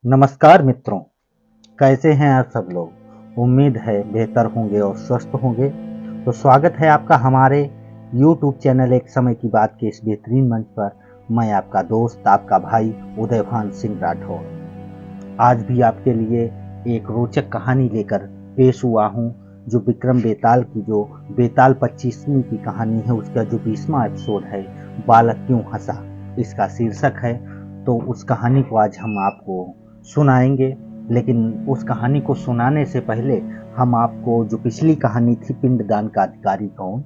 नमस्कार मित्रों, कैसे हैं आप सब लोग। उम्मीद है बेहतर होंगे और स्वस्थ होंगे। तो स्वागत है आपका हमारे YouTube चैनल एक समय की बात के इस बेहतरीन मंच पर। मैं आपका दोस्त, आपका भाई उदयभान सिंह राठौर आज भी आपके लिए एक रोचक कहानी लेकर पेश हुआ हूँ, जो विक्रम बेताल की जो बेताल 25वीं की कहानी है, उसका जो 20वां एपिसोड है, बालक क्यों हंसा, इसका शीर्षक है। तो उस कहानी को आज हम आपको सुनाएंगे। लेकिन उस कहानी को सुनाने से पहले हम आपको जो पिछली कहानी थी, पिंडदान का अधिकारी कौन,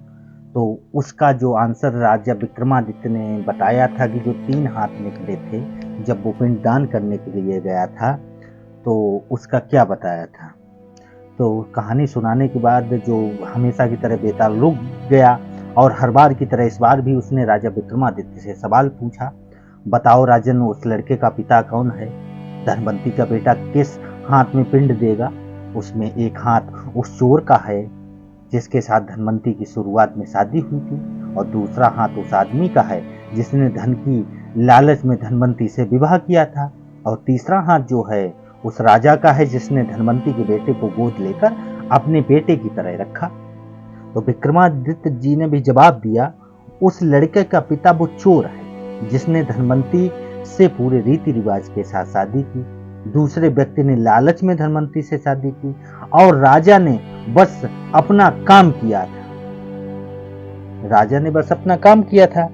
तो उसका जो आंसर राजा विक्रमादित्य ने बताया था कि जो 3 हाथ निकले थे जब वो पिंडदान करने के लिए गया था, तो उसका क्या बताया था। तो कहानी सुनाने के बाद जो हमेशा की तरह बेताल रुक गया, और हर बार की तरह इस बार भी उसने राजा विक्रमादित्य से सवाल पूछा, बताओ राजन, उस लड़के का पिता कौन है? धनवंती का बेटा किस हाथ में पिंड देगा? उसमें एक हाथ उस चोर का है जिसके साथ धनवंती की शुरुआत में शादी हुई थी, और दूसरा हाथ उस आदमी का है जिसने धन की लालच में धनवंती से विवाह किया था, और तीसरा हाथ जो है उस राजा का है जिसने धनवंती के बेटे को गोद लेकर अपने बेटे की तरह रखा। तो विक्रमादित्य जी ने भी जवाब दिया, उस लड़के का पिता वो चोर है जिसने धनवंती से पूरे रीति रिवाज के साथ शादी की। दूसरे व्यक्ति ने लालच में धनवंती से शादी की, और राजा ने बस अपना काम किया था। राजा ने बस अपना काम किया था।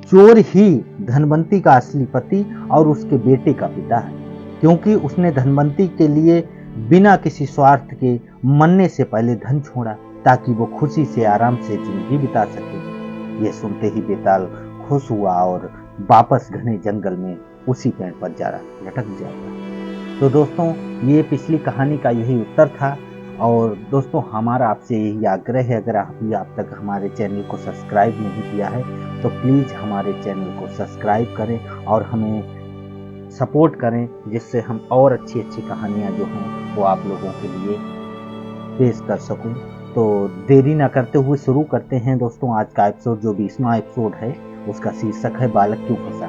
चोर ही धनवंती का असली पति और उसके बेटे का पिता है, क्योंकि उसने धनवंती के लिए बिना किसी स्वार्थ के मरने से पहले धन छोड़ा, ताकि वो खुशी से आराम से जिंदगी बिता सके। ये सुनते ही बेताल खुश हुआ और वापस घने जंगल में उसी पेड़ पर जा लटक जाता। तो दोस्तों, ये पिछली कहानी का यही उत्तर था। और दोस्तों, हमारा आपसे यही आग्रह है, अगर आप तक हमारे चैनल को सब्सक्राइब नहीं किया है तो प्लीज़ हमारे चैनल को सब्सक्राइब करें और हमें सपोर्ट करें, जिससे हम और अच्छी अच्छी कहानियाँ जो हैं वो आप लोगों के लिए पेश कर सकूं। तो देरी ना करते हुए शुरू करते हैं दोस्तों आज का एपिसोड। जो 20वां एपिसोड है उसका शीर्षक है बालक क्यों फंसा।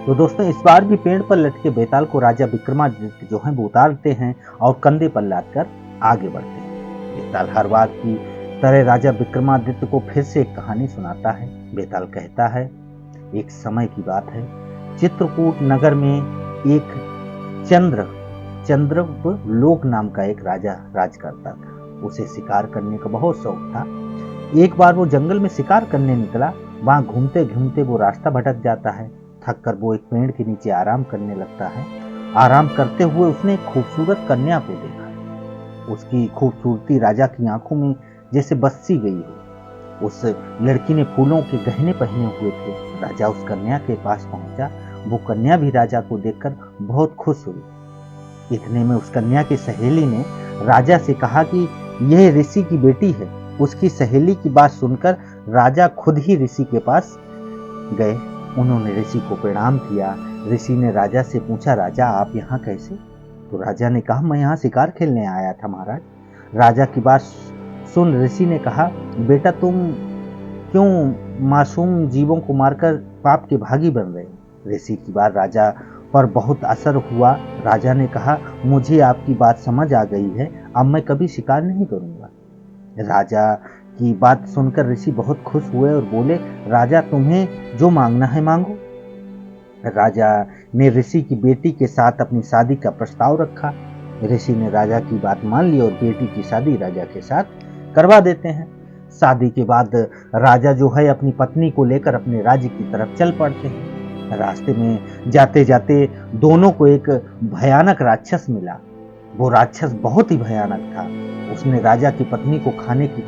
तो दोस्तों, इस बार भी पेड़ पर लटके बेताल को राजा विक्रमादित्य जो है वो उतारते हैं और कंधे पर लादकर आगे बढ़ते हैं। बेताल हर बार की तरह राजा विक्रमादित्य को फिर से एक कहानी सुनाता है। बेताल कहता है, एक समय की बात है, चित्रकूट नगर में एक चंद्र लोक नाम का एक राजा राज करता था। उसे शिकार करने का बहुत शौक था। एक बार वो जंगल में शिकार करने निकला। वहां घूमते घूमते वो रास्ता भटक जाता है। थक कर वो एक पेड़ के नीचे आराम करने लगता है। आराम करते हुए उसने एक खूबसूरत कन्या को देखा। उसकी खूबसूरती राजा की आंखों में जैसे बस्सी गई हो। उस लड़की ने फूलों के गहने पहने हुए थे। राजा उस कन्या के पास पहुंचा। वो कन्या भी राजा को देखकर बहुत खुश हुई। इतने में उस कन्या की सहेली ने राजा से कहा कि यह ऋषि की बेटी है। उसकी सहेली की बात सुनकर राजा खुद ही ऋषि के पास गए। उन्होंने ऋषि को प्रणाम किया। ऋषि ने राजा से पूछा, राजा आप यहाँ कैसे? तो राजा ने कहा, मैं यहाँ शिकार खेलने आया था महाराज। राजा की बात सुन ऋषि ने कहा, बेटा तुम क्यों मासूम जीवों को मारकर पाप के भागी बन रहे हो? ऋषि की बात राजा पर बहुत असर हुआ। राजा ने कहा, मुझे आपकी बात समझ आ गई है, अब मैं कभी शिकार नहीं करूंगा। राजा की बात सुनकर ऋषि बहुत खुश हुए और बोले, राजा तुम्हें जो मांगना है मांगो। राजा ने ऋषि की बेटी के साथ अपनी शादी का प्रस्ताव रखा। ऋषि ने राजा की बात मान ली और बेटी की शादी राजा के साथ करवा देते हैं। शादी के बाद राजा जो है अपनी पत्नी को लेकर अपने राज्य की तरफ चल पड़ते हैं। रास्ते में जाते जाते दोनों को एक भयानक राक्षस मिला। वो राक्षस बहुत ही भयानक था। उसने राजा की पत्नी को खाने की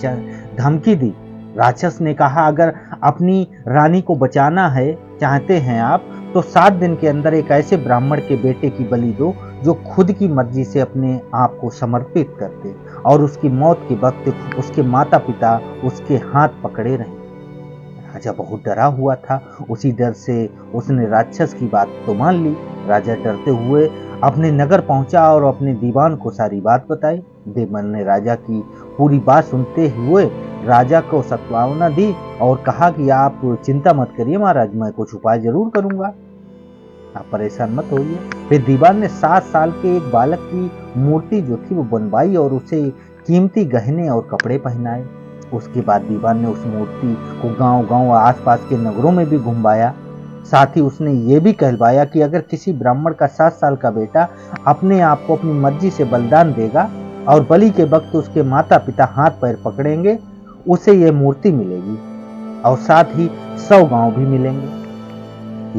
धमकी दी। राक्षस ने कहा, अगर अपनी रानी को बचाना है चाहते हैं आप, तो 7 दिन के अंदर एक ऐसे ब्राह्मण के बेटे की बलि दो जो खुद की मर्जी से अपने आप को समर्पित कर दे, और उसकी मौत के वक्त उसके माता पिता उसके हाथ पकड़े रहे। राजा बहुत डरा हुआ था। उसी डर से उसने राक्षस की बात तो मान ली। राजा डरते हुए अपने नगर पहुंचा और अपने दीवान को सारी बात बताई। दीवान ने राजा की पूरी बात सुनते हुए राजा को सांत्वना दी और कहा कि आप चिंता मत करिए महाराज, मैं कुछ उपाय जरूर करूंगा। आप परेशान मत होइए। फिर दीवान ने 7 साल के एक बालक की मूर्ति जो थी वो बनवाई और उसे कीमती गहने और कपड़े पहनाए। उसके बाद दीवान ने उस मूर्ति को गांव-गांव और आसपास के नगरों में भी घुमवाया। साथ ही उसने ये भी कहलवाया कि अगर किसी ब्राह्मण का 7 साल का बेटा अपने आप को अपनी मर्जी से बलिदान देगा और बलि के वक्त उसके माता-पिता हाथ-पैर पकड़ेंगे, उसे ये मूर्ति मिलेगी और साथ ही 100 गांव भी मिलेंगे।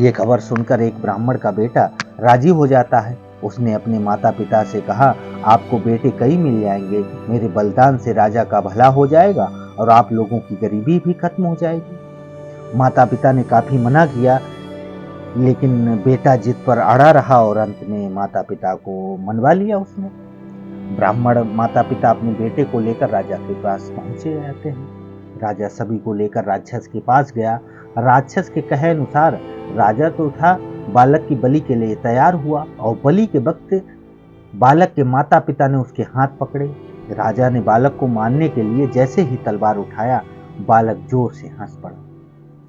ये खबर सुनकर एक ब्राह्मण का बेटा राजी हो जाता है। उसने अपने माता पिता से कहा, आपको बेटे कई मिल जाएंगे, मेरे बलिदान से राजा का भला हो जाएगा और आप लोगों की गरीबी भी खत्म हो जाएगी। माता पिता ने काफी मना किया, लेकिन बेटा जिद पर अड़ा रहा और अंत में माता पिता को मनवा लिया उसने। ब्राह्मण माता पिता अपने बेटे को लेकर राजा के पास पहुंचे जाते हैं। राजा सभी को लेकर राक्षस के पास गया। राक्षस के कहे अनुसार राजा तो था, बालक की बलि के लिए तैयार हुआ और बलि के वक्त बालक के माता पिता ने उसके हाथ पकड़े। राजा ने बालक को मारने के लिए जैसे ही तलवार उठाया, बालक जोर से हंस पड़ा।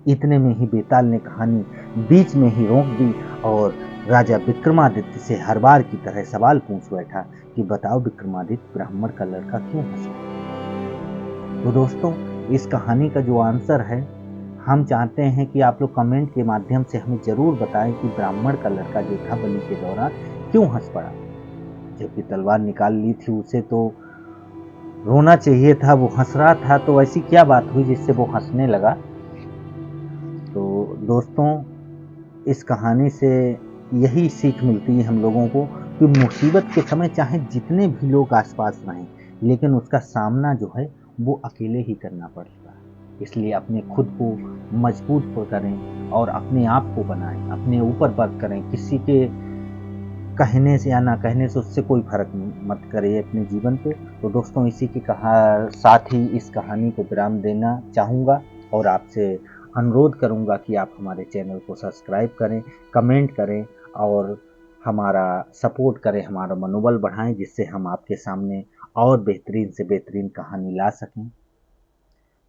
इतने में ही बेताल ने कहानी बीच में ही रोक दी और राजा विक्रमादित्य से हर बार की तरह सवाल पूछ बैठा कि बताओ विक्रमादित्य, ब्राह्मण का लड़का क्यों हंसा? तो दोस्तों, इस कहानी का जो आंसर है, हम चाहते हैं कि आप लोग कमेंट के माध्यम से हमें जरूर बताएं कि ब्राह्मण का लड़का जो था बलि के दौरान क्यों हंस पड़ा। जबकि तलवार निकाल ली थी उसे तो रोना चाहिए था, वो हंस रहा था, तो ऐसी क्या बात हुई जिससे वो हंसने लगा? तो दोस्तों, इस कहानी से यही सीख मिलती है हम लोगों को कि मुसीबत के समय चाहे जितने भी लोग आसपास रहें, लेकिन उसका सामना जो है वो अकेले ही करना पड़ता है। इसलिए अपने खुद को मजबूत करें और अपने आप को बनाएं, अपने ऊपर वर्क करें। किसी के कहने से या ना कहने से उससे कोई फर्क मत करे अपने जीवन पे। तो दोस्तों, इसी के साथ ही इस कहानी को विराम देना चाहूँगा और आपसे अनुरोध करूँगा कि आप हमारे चैनल को सब्सक्राइब करें, कमेंट करें और हमारा सपोर्ट करें, हमारा मनोबल बढ़ाएं, जिससे हम आपके सामने और बेहतरीन से बेहतरीन कहानी ला सकें।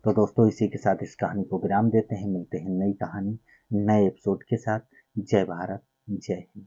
तो दोस्तों, इसी के साथ इस कहानी को विराम देते हैं। मिलते हैं नई कहानी, नए एपिसोड के साथ। जय भारत, जय हिंद।